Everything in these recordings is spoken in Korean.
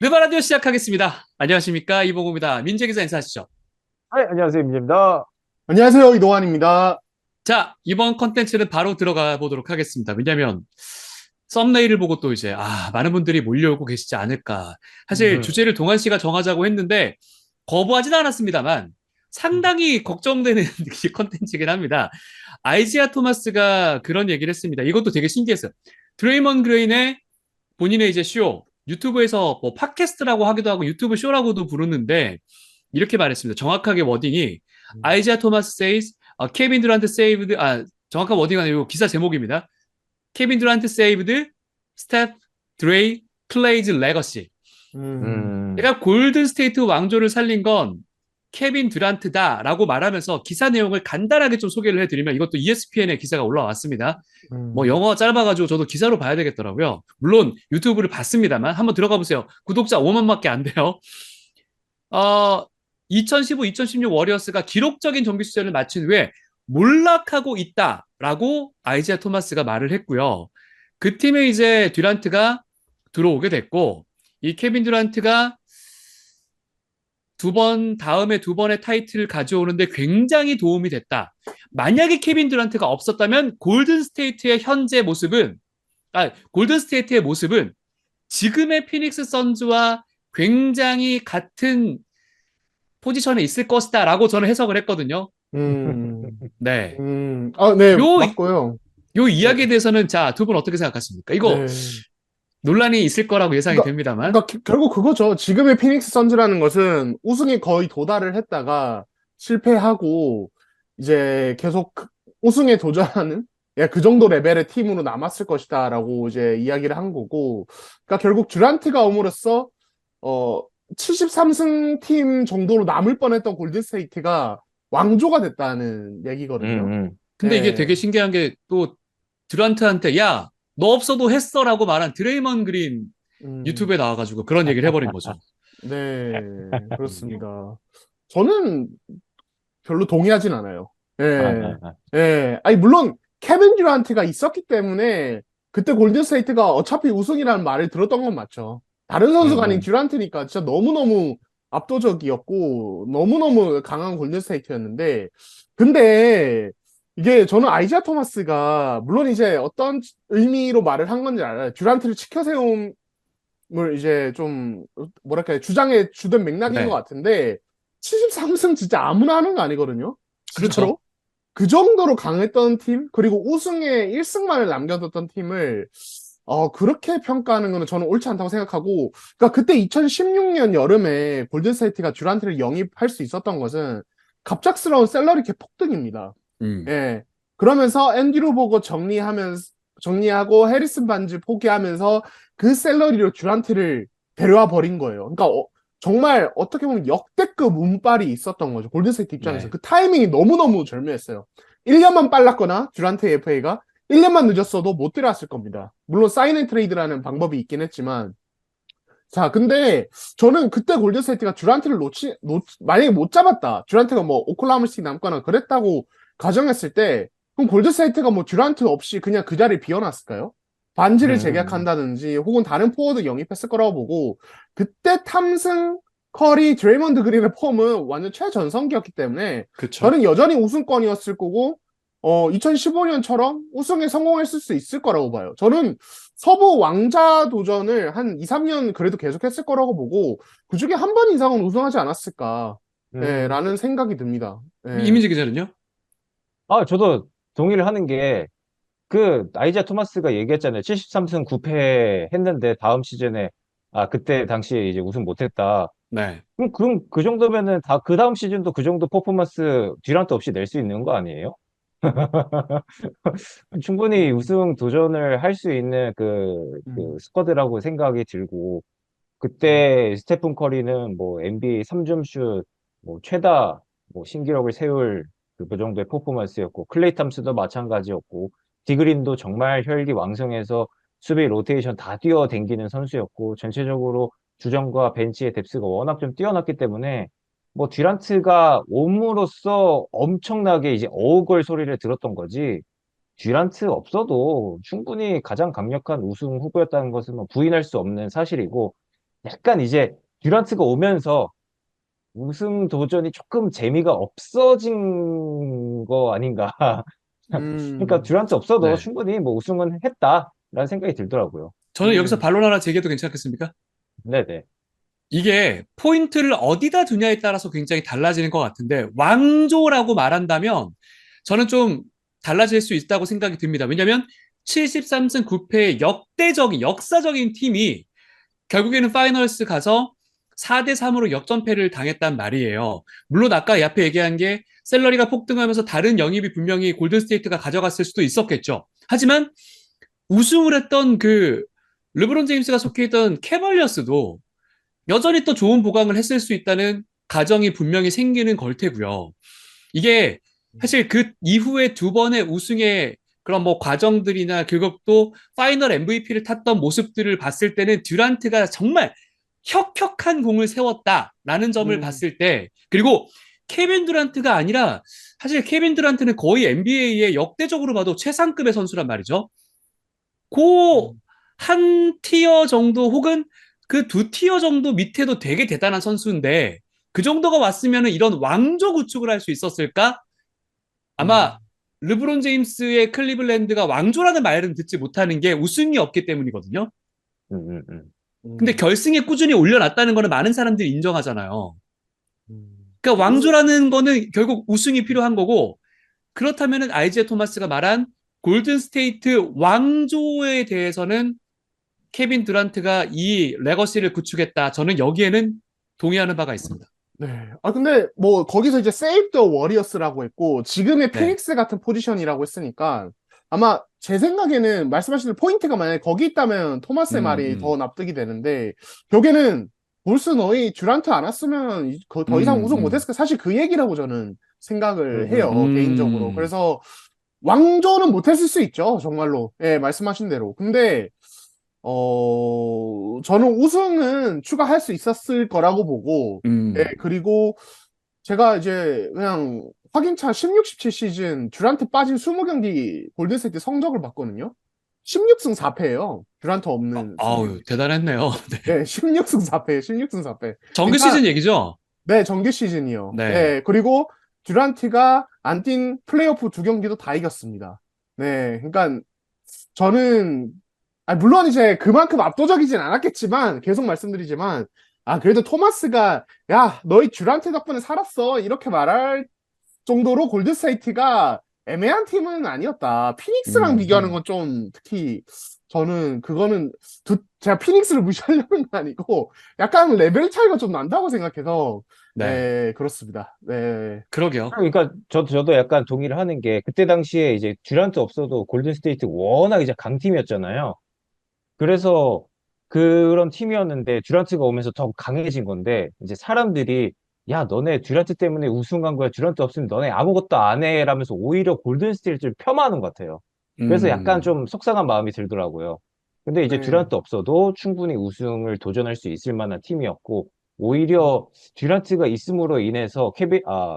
르바라디오 시작하겠습니다. 안녕하십니까, 이봉우입니다. 민재 기자 인사하시죠. 네, 안녕하세요, 임재입니다. 안녕하세요, 이동환입니다. 자, 이번 컨텐츠는 바로 들어가 보도록 하겠습니다. 왜냐하면 썸네일을 보고 또 이제 많은 분들이 몰려오고 계시지 않을까. 사실 음, 주제를 동환 씨가 정하자고 했는데 거부하진 않았습니다만 상당히 걱정되는 이 컨텐츠이긴 합니다. 아이지아 토마스가 그런 얘기를 했습니다. 이것도 되게 신기했어요. 드레이먼 그레인의 본인의 이제 쇼, 유튜브에서 뭐 팟캐스트라고 하기도 하고 유튜브 쇼라고도 부르는데 이렇게 말했습니다. 정확하게 워딩이 아이자 토마스 says 케빈 듀란트 saved 정확한 워딩은 아니고 기사 제목입니다. 케빈 듀란트 saved 스텝 드레이 클레이즈 레거시. 음, 음, 그러니까 골든 스테이트 왕조를 살린 건 케빈 듀란트다라고 말하면서 기사 내용을 간단하게 좀 소개를 해드리면 이것도 ESPN의 기사가 올라왔습니다. 뭐 음. 영어가 짧아가지고 저도 기사로 봐야 되겠더라고요. 물론 유튜브를 봤습니다만 한번 들어가 보세요. 구독자 5만밖에 안 돼요. 어, 2015, 2016 워리어스가 기록적인 정규 시즌을 마친 후에 몰락하고 있다라고 아이지아 토마스가 말을 했고요. 그 팀에 이제 듀란트가 들어오게 됐고 이 케빈 듀란트가 다음에 두 번의 타이틀을 가져오는데 굉장히 도움이 됐다. 만약에 케빈 듀란트가 없었다면 골든 스테이트의 모습은 지금의 피닉스 선즈와 굉장히 같은 포지션에 있을 것이다라고 저는 해석을 했거든요. 음, 네. 네, 요, 맞고요. 요 네, 이야기에 대해서는 자, 두 분 어떻게 생각하십니까? 이거 네. 논란이 있을 거라고 예상이 그러니까, 됩니다만. 그러니까 결국 그거죠. 지금의 피닉스 선즈라는 것은 우승에 거의 도달을 했다가 실패하고 이제 계속 우승에 도전하는 그 정도 레벨의 팀으로 남았을 것이다라고 이제 이야기를 한 거고. 그러니까 결국 듀란트가 옴으로써 어 73승 팀 정도로 남을 뻔했던 골든스테이트가 왕조가 됐다는 얘기거든요. 음, 근데 이게 예. 되게 신기한 게 또 듀란트한테 야, 너 없어도 했어라고 말한 드레이먼 그린 음, 유튜브에 나와가지고 그런 얘기를 해버린 거죠. 네, 음. 그렇습니다. 저는 별로 동의하진 않아요. 아, 예, 아, 아. 예. 아니, 물론, 케빈 듀란트가 있었기 때문에, 그때 골든스테이트가 어차피 우승이라는 말을 들었던 건 맞죠. 다른 선수가 아닌 음. 듀란트니까 진짜 너무너무 압도적이었고, 너무너무 강한 골든스테이트였는데, 근데, 이게 저는 아이지아 토마스가, 물론 이제 어떤 의미로 말을 한 건지 알아요. 듀란트를 치켜 세움을 이제 좀, 뭐랄까요, 주장에 주된 맥락인 것 네. 같은데, 73승 진짜 아무나 하는 거 아니거든요? 그렇죠. 진짜로? 그 정도로 강했던 팀, 그리고 우승에 1승만을 남겨뒀던 팀을, 그렇게 평가하는 거는 저는 옳지 않다고 생각하고, 그러니까 그때 2016년 여름에 골든스테이트가 듀란트를 영입할 수 있었던 것은 갑작스러운 셀러리 캡 폭등입니다. 음. 예. 그러면서 앤드류 보고 정리하고 해리슨 반즈 포기하면서 그 셀러리로 듀란트를 데려와 버린 거예요. 그러니까 정말 어떻게 보면 역대급 운빨이 있었던 거죠. 골든스테이트 입장에서. 네. 그 타이밍이 너무너무 절묘했어요. 1년만 빨랐거나 듀란트 FA가 1년만 늦었어도 못 들어왔을 겁니다. 물론 사인 앤 트레이드라는 방법이 있긴 했지만 자, 근데 저는 그때 골든스테이트가 듀란트를 만약에 못 잡았다. 듀란트가 뭐 오클라호마 시티 남거나 그랬다고 가정했을 때 그럼 골든스테이트가 뭐 듀란트 없이 그냥 그 자리에 비워놨을까요? 반지를 음. 재계약한다든지 혹은 다른 포워드 영입했을 거라고 보고 그때 탐승 커리 드레이먼드 그린의 폼은 완전 최전성기였기 때문에 그쵸. 저는 여전히 우승권이었을 거고 2015년처럼 우승에 성공했을 수 있을 거라고 봐요. 저는 서부 왕자 도전을 한 2, 3년 그래도 계속했을 거라고 보고 그중에 한 번 이상은 우승하지 않았을까 예, 음. 라는 생각이 듭니다. 예. 이민지 기자는요? 저도 동의를 하는 게, 아이자 토마스가 얘기했잖아요. 73승 9패 했는데, 다음 시즌에, 그때 당시에 이제 우승 못했다. 네. 그럼 그 정도면은 그 다음 시즌도 그 정도 퍼포먼스 듀란트 없이 낼 수 있는 거 아니에요? 충분히 우승 도전을 할 수 있는 음, 스쿼드라고 생각이 들고, 음, 그때 스테픈 커리는 뭐 NBA 3점슛 뭐 최다 뭐 신기록을 세울 그 정도의 퍼포먼스였고, 클레이 탐스도 마찬가지였고, 디그린도 정말 혈기왕성해서 수비 로테이션 다 뛰어댕기는 선수였고, 전체적으로 주전과 벤치의 뎁스가 워낙 좀 뛰어났기 때문에 뭐 듀란트가 옴으로써 엄청나게 이제 어우걸 소리를 들었던 거지, 듀란트 없어도 충분히 가장 강력한 우승 후보였다는 것은 뭐 부인할 수 없는 사실이고, 약간 이제 듀란트가 오면서 우승 도전이 조금 재미가 없어진 거 아닌가. 그러니까 음, 듀란트 없어도 네. 충분히 뭐 우승은 했다라는 생각이 들더라고요. 저는 여기서 음, 반론 하나 제기해도 괜찮겠습니까? 네네. 이게 포인트를 어디다 두냐에 따라서 굉장히 달라지는 것 같은데 왕조라고 말한다면 저는 좀 달라질 수 있다고 생각이 듭니다. 왜냐하면 73승 9패의 역대적인 역사적인 팀이 결국에는 파이널스 가서 4대 3으로 역전패를 당했단 말이에요. 물론 아까 앞에 얘기한 게 셀러리가 폭등하면서 다른 영입이 분명히 골든스테이트가 가져갔을 수도 있었겠죠. 하지만 우승을 했던 그 르브론 제임스가 속해 있던 캐벌리어스도 여전히 또 좋은 보강을 했을 수 있다는 가정이 분명히 생기는 걸 테고요. 이게 사실 그 이후에 두 번의 우승의 그런 뭐 과정들이나 그것도 파이널 MVP를 탔던 모습들을 봤을 때는 듀란트가 정말 혁혁한 공을 세웠다라는 점을 음, 봤을 때 그리고 케빈 듀란트가 아니라 사실 케빈 듀란트는 거의 NBA의 역대적으로 봐도 최상급의 선수란 말이죠. 그 음, 한 티어 정도 혹은 그 두 티어 정도 밑에도 되게 대단한 선수인데 그 정도가 왔으면 이런 왕조 구축을 할 수 있었을까? 아마 음, 르브론 제임스의 클리블랜드가 왕조라는 말은 듣지 못하는 게 우승이 없기 때문이거든요. 음, 음, 음. 근데 음, 결승에 꾸준히 올려놨다는 거는 많은 사람들이 인정하잖아요. 음. 그러니까 우승, 왕조라는 거는 결국 우승이 필요한 거고 그렇다면은 아이지아 토마스가 말한 골든 스테이트 왕조에 대해서는 케빈 듀란트가 이 레거시를 구축했다. 저는 여기에는 동의하는 바가 있습니다. 네. 아, 근데 뭐 거기서 이제 Save the Warriors라고 했고 지금의 네. 피닉스 같은 포지션이라고 했으니까 아마 제 생각에는 말씀하신 포인트가 만약에 거기 있다면 토마스의 음, 말이 더 음, 납득이 되는데 결국에는 볼스 너희 듀란트 안 왔으면 더 이상 음, 우승 음, 못했을 까 사실 그 얘기라고 저는 생각을 음. 해요 개인적으로. 음, 그래서 왕조는 못했을 수 있죠 정말로. 예, 말씀하신 대로. 근데 저는 우승은 추가할 수 있었을 거라고 보고, 예, 음. 그리고 제가 이제 그냥 확인차 16, 17 시즌 듀란트 빠진 20경기 골든스테이트 성적을 봤거든요. 16승 4패예요. 듀란트 없는 아우, 20경기. 대단했네요. 네. 네, 16승 4패, 16승 4패. 정규 그러니까 시즌 얘기죠? 네, 정규 시즌이요. 네. 네, 그리고 듀란트가 안 뛴 플레이오프 두 경기도 다 이겼습니다. 네, 그러니까 저는 물론 이제 그만큼 압도적이진 않았겠지만 계속 말씀드리지만 그래도 토마스가 야 너희 듀란트 덕분에 살았어 이렇게 말할 정도로 골드스테이트가 애매한 팀은 아니었다. 피닉스랑 음, 비교하는 음. 건 좀 특히 저는 그거는 제가 피닉스를 무시하려는 건 아니고 약간 레벨 차이가 좀 난다고 생각해서 네. 네 그렇습니다. 네. 그러게요. 그러니까 저도 약간 동의를 하는 게 그때 당시에 이제 듀란트 없어도 골든 스테이트 워낙 이제 강팀이었잖아요. 그래서 그런 팀이었는데 듀란트가 오면서 더 강해진 건데 이제 사람들이 야 너네 듀란트 때문에 우승한 거야. 듀란트 없으면 너네 아무것도 안 해. 라면서 오히려 골든 스테이트를 폄하하는 것 같아요. 그래서 약간 음, 좀 속상한 마음이 들더라고요. 근데 이제 네. 듀란트 없어도 충분히 우승을 도전할 수 있을 만한 팀이었고 오히려 듀란트가 있음으로 인해서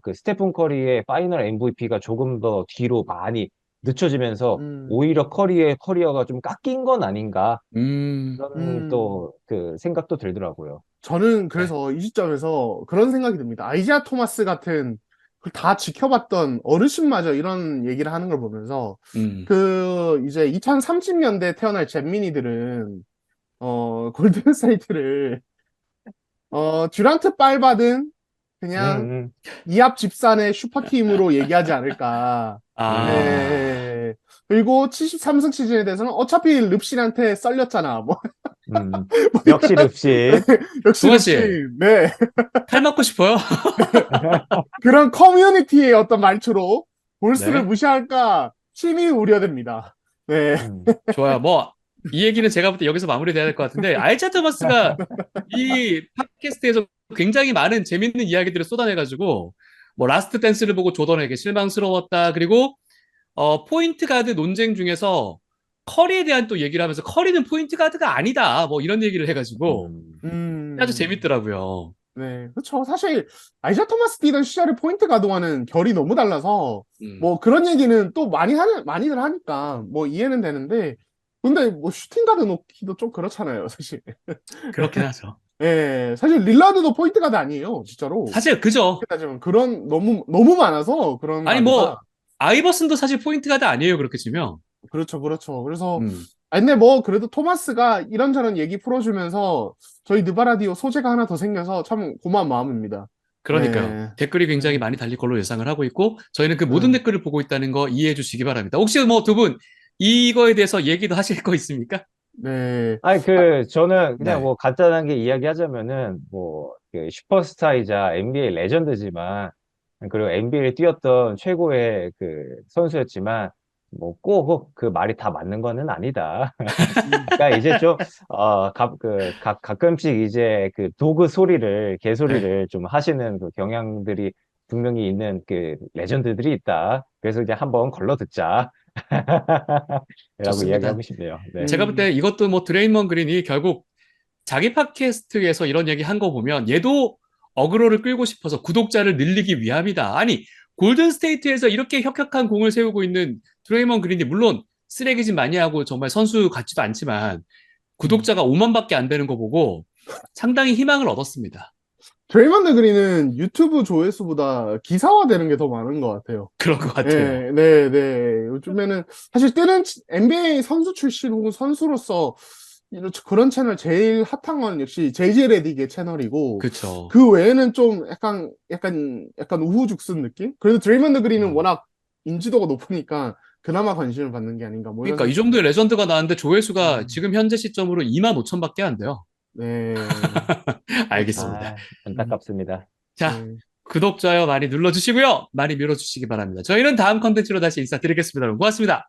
그 스테픈 커리의 파이널 MVP가 조금 더 뒤로 많이 늦춰지면서 음, 오히려 커리의 커리어가 좀 깎인 건 아닌가 음, 그런 음. 또 그 생각도 들더라고요. 저는 네. 그래서 이 시점에서 그런 생각이 듭니다. 아이지아 토마스 같은 그걸 다 지켜봤던 어르신마저 이런 얘기를 하는 걸 보면서 음, 그 이제 2030년대 태어날 잼민이들은 골든스테이트를 듀란트 빨받은 그냥 음, 이합 집산의 슈퍼팀으로 얘기하지 않을까. 아, 예. 그리고 73승 시즌에 대해서는 어차피 릅신한테 썰렸잖아. 뭐, 뭐 역시 릅신. 역시 동환 씨, 릅신. 네. 칼 맞고 싶어요? 그런 커뮤니티의 어떤 말투로 볼스를 네. 무시할까 심히 우려됩니다. 네. 좋아요. 뭐, 이 얘기는 제가 볼 때 여기서 마무리돼야 될 것 같은데, 알차 토마스가 이 팟캐스트에서 굉장히 많은 재밌는 이야기들을 쏟아내가지고, 뭐, 라스트 댄스를 보고 조던에게 실망스러웠다. 그리고, 포인트 가드 논쟁 중에서 커리에 대한 또 얘기를 하면서 커리는 포인트 가드가 아니다. 뭐, 이런 얘기를 해가지고 음, 아주 음, 재밌더라고요. 네. 그렇죠. 사실 아이자 토마스 뛰던 시절의 포인트 가드와는 결이 너무 달라서 음, 뭐 그런 얘기는 또 많이들 하니까 뭐 이해는 되는데 근데 뭐 슈팅 가드 놓기도 좀 그렇잖아요, 사실. 그렇긴 하죠. 예, 사실 릴라드도 포인트 가드 아니에요, 진짜로. 사실 그죠. 따지면 그런 너무 많아서 그런 아니 뭐 가드가. 아이버슨도 사실 포인트 가드 아니에요. 그렇게 치면. 그렇죠, 그렇죠. 그래서 음. 근데 뭐 그래도 토마스가 이런저런 얘기 풀어주면서 저희 느바라디오 소재가 하나 더 생겨서 참 고마운 마음입니다. 그러니까요. 네. 댓글이 굉장히 많이 달릴 걸로 예상을 하고 있고 저희는 그 모든 음. 댓글을 보고 있다는 거 이해해 주시기 바랍니다. 혹시 뭐 두 분 이거에 대해서 얘기도 하실 거 있습니까? 네. 아니, 저는 그냥 네. 뭐 간단하게 이야기하자면은, 뭐, 슈퍼스타이자 NBA 레전드지만, 그리고 NBA를 뛰었던 최고의 선수였지만, 뭐, 꼭 그 말이 다 맞는 거는 아니다. 그러니까 이제 좀, 가끔씩 이제 도구 소리를, 네. 개소리를 좀 하시는 경향들이 분명히 있는 레전드들이 있다. 그래서 이제 한번 걸러 듣자. 라고 좋습니다. 이야기하고 싶네요. 네. 제가 볼 때 이것도 뭐 드레이먼 그린이 결국 자기 팟캐스트에서 이런 얘기 한 거 보면 얘도 어그로를 끌고 싶어서 구독자를 늘리기 위함이다. 아니, 골든 스테이트에서 이렇게 혁혁한 공을 세우고 있는 드레이먼 그린이 물론 쓰레기짓 많이 하고 정말 선수 같지도 않지만 구독자가 5만밖에 안 되는 거 보고 상당히 희망을 얻었습니다. 드레이먼드 그린은 유튜브 조회수보다 기사화되는 게 더 많은 것 같아요. 그런 것 같아요. 네, 네, 네. 요즘에는 사실 뛰는 NBA 선수 출신 혹은 선수로서 그런 채널 제일 핫한 건 역시 JJ 레딕의 채널이고 그렇죠. 그 외에는 좀 약간 우후죽순 느낌? 그래도 드레이먼드 그린은 워낙 인지도가 높으니까 그나마 관심을 받는 게 아닌가 뭐 이런 그러니까 이 생각. 정도의 레전드가 나왔는데 조회수가 음, 지금 현재 시점으로 2만 5천밖에 안 돼요. 네, 그렇죠. 알겠습니다. 아, 음, 안타깝습니다. 자, 네. 구독, 좋아요 많이 눌러주시고요. 많이 밀어주시기 바랍니다. 저희는 다음 컨텐츠로 다시 인사드리겠습니다. 여러분 고맙습니다.